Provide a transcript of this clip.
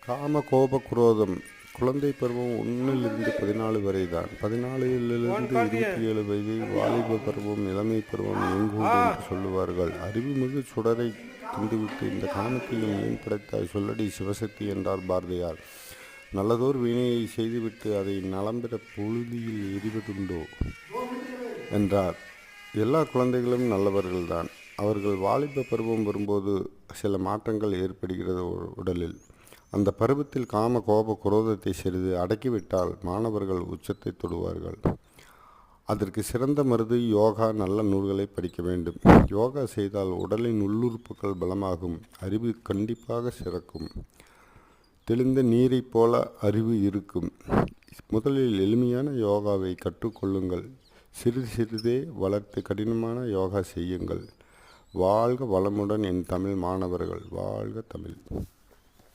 காம கோப குரோதம். குழந்தை பருவம் 1 to 14 வரை தான். 14 to 27 வயது வாலிப பருவம், இளமை பருவம் எங்கூடு என்று சொல்லுவார்கள். அறிவுமிகு சுடரை தந்துவிட்டு இந்த காமத்தையும் ஏன் படைத்தாய் சொல்லடி சிவசக்தி என்றார் பாரதியார். நல்லதோர் வினையை செய்துவிட்டு அதை நலம்பெற புழுதியில் எரிவதுண்டோ என்றார். எல்லா குழந்தைகளும் நல்லவர்கள்தான். அவர்கள் வாலிப பருவம் வரும்போது சில மாற்றங்கள் ஏற்படுகிறது உடலில். அந்த பருவத்தில் காம கோப குரோதத்தை சிறிது அடக்கிவிட்டால் மாணவர்கள் உச்சத்தை தொடுவார்கள். அதற்கு சிறந்த மருந்து யோகா. நல்ல நூல்களை படிக்க வேண்டும். யோகா செய்தால் உடலின் உள்ளுறுப்புகள் பலமாகும். அறிவு கண்டிப்பாக சிறக்கும். தெளிந்த நீரைப் போல அறிவு இருக்கும். முதலில் எளிமையான யோகாவை கற்றுக்கொள்ளுங்கள். சிறிது சிறிதே வளர்த்து கடினமான யோகா செய்யுங்கள். வாழ்க வளமுடன் என் தமிழ் மாணவர்கள். வாழ்க தமிழ்.